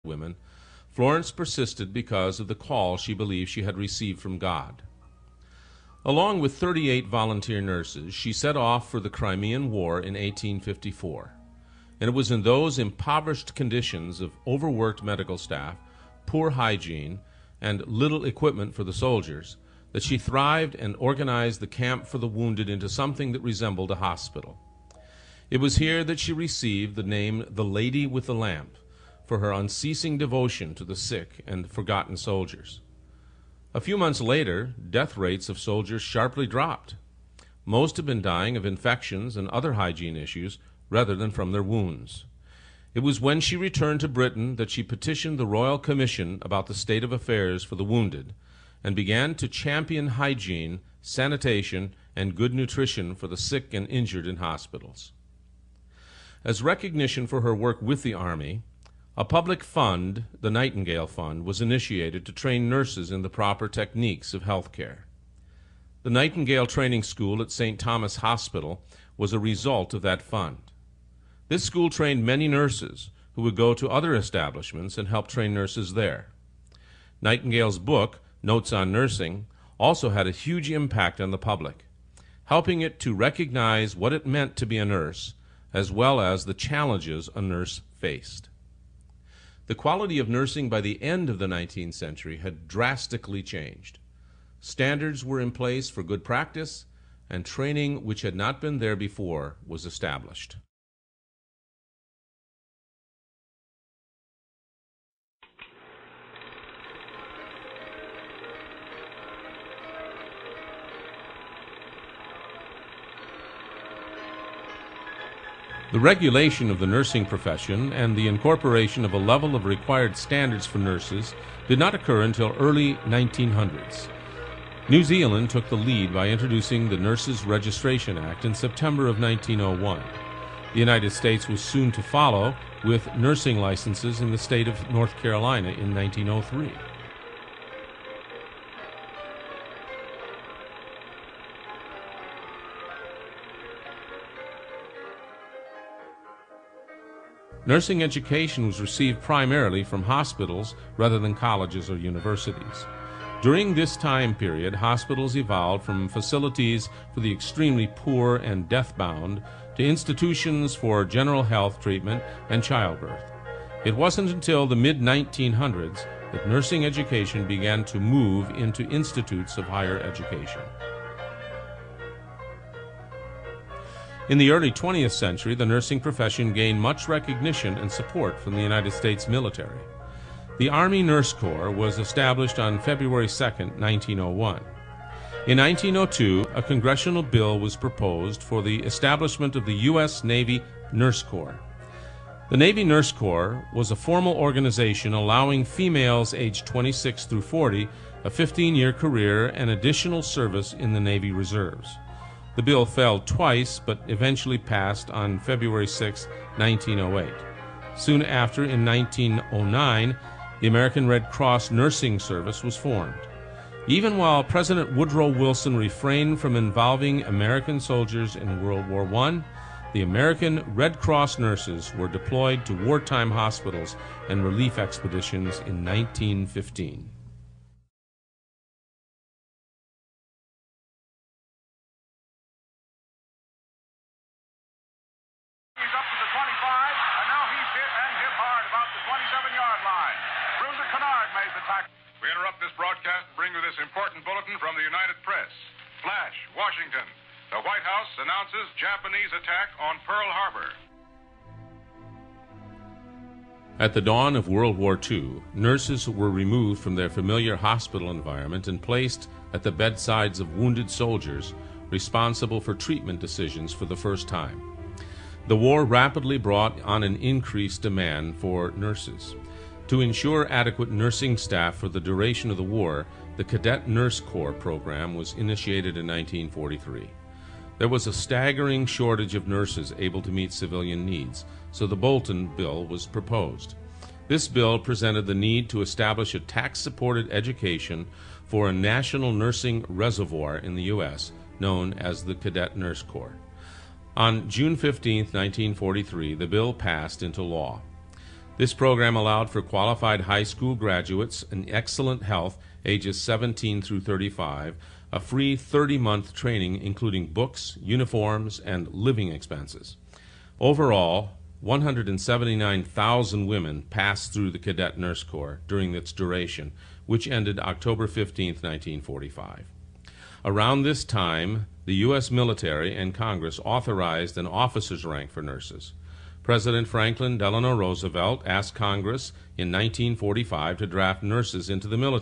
women, Florence persisted because of the call she believed she had received from God. Along with 38 volunteer nurses, she set off for the Crimean War in 1854. And it was in those impoverished conditions of overworked medical staff, poor hygiene, and little equipment for the soldiers that she thrived and organized the camp for the wounded into something that resembled a hospital. It was here that she received the name the Lady with the Lamp for her unceasing devotion to the sick and forgotten soldiers. A few months later, death rates of soldiers sharply dropped. Most had been dying of infections and other hygiene issues rather than from their wounds. It was when she returned to Britain that she petitioned the Royal Commission about the state of affairs for the wounded and began to champion hygiene, sanitation, and good nutrition for the sick and injured in hospitals. As recognition for her work with the Army, a public fund, the Nightingale Fund, was initiated to train nurses in the proper techniques of health care. The Nightingale Training School at St. Thomas Hospital was a result of that fund. This school trained many nurses who would go to other establishments and help train nurses there. Nightingale's book, Notes on Nursing, also had a huge impact on the public, helping it to recognize what it meant to be a nurse, as well as the challenges a nurse faced. The quality of nursing by the end of the 19th century had drastically changed. Standards were in place for good practice, and training which had not been there before was established. The regulation of the nursing profession and the incorporation of a level of required standards for nurses did not occur until early 1900s. New Zealand took the lead by introducing the Nurses Registration Act in September of 1901. The United States was soon to follow with nursing licenses in the state of North Carolina in 1903. Nursing education was received primarily from hospitals rather than colleges or universities. During this time period, hospitals evolved from facilities for the extremely poor and death-bound to institutions for general health treatment and childbirth. It wasn't until the mid-1900s that nursing education began to move into institutes of higher education. In the early 20th century, the nursing profession gained much recognition and support from the United States military. The Army Nurse Corps was established on February 2, 1901. In 1902, a congressional bill was proposed for the establishment of the U.S. Navy Nurse Corps. The Navy Nurse Corps was a formal organization allowing females aged 26 through 40 a 15-year career and additional service in the Navy Reserves. The bill failed twice, but eventually passed on February 6, 1908. Soon after, in 1909, the American Red Cross Nursing Service was formed. Even while President Woodrow Wilson refrained from involving American soldiers in World War I, the American Red Cross nurses were deployed to wartime hospitals and relief expeditions in 1915. We interrupt this broadcast and bring you this important bulletin from the United Press. Flash, Washington. The White House announces Japanese attack on Pearl Harbor. At the dawn of World War II, nurses were removed from their familiar hospital environment and placed at the bedsides of wounded soldiers responsible for treatment decisions for the first time. The war rapidly brought on an increased demand for nurses. To ensure adequate nursing staff for the duration of the war, the Cadet Nurse Corps program was initiated in 1943. There was a staggering shortage of nurses able to meet civilian needs, so the Bolton Bill was proposed. This bill presented the need to establish a tax-supported education for a national nursing reservoir in the U.S., known as the Cadet Nurse Corps. On June 15, 1943, the bill passed into law. This program allowed for qualified high school graduates in excellent health, ages 17 through 35, a free 30-month training including books, uniforms, and living expenses. Overall, 179,000 women passed through the Cadet Nurse Corps during its duration, which ended October 15, 1945. Around this time, the U.S. military and Congress authorized an officer's rank for nurses. President Franklin Delano Roosevelt asked Congress in 1945 to draft nurses into the military.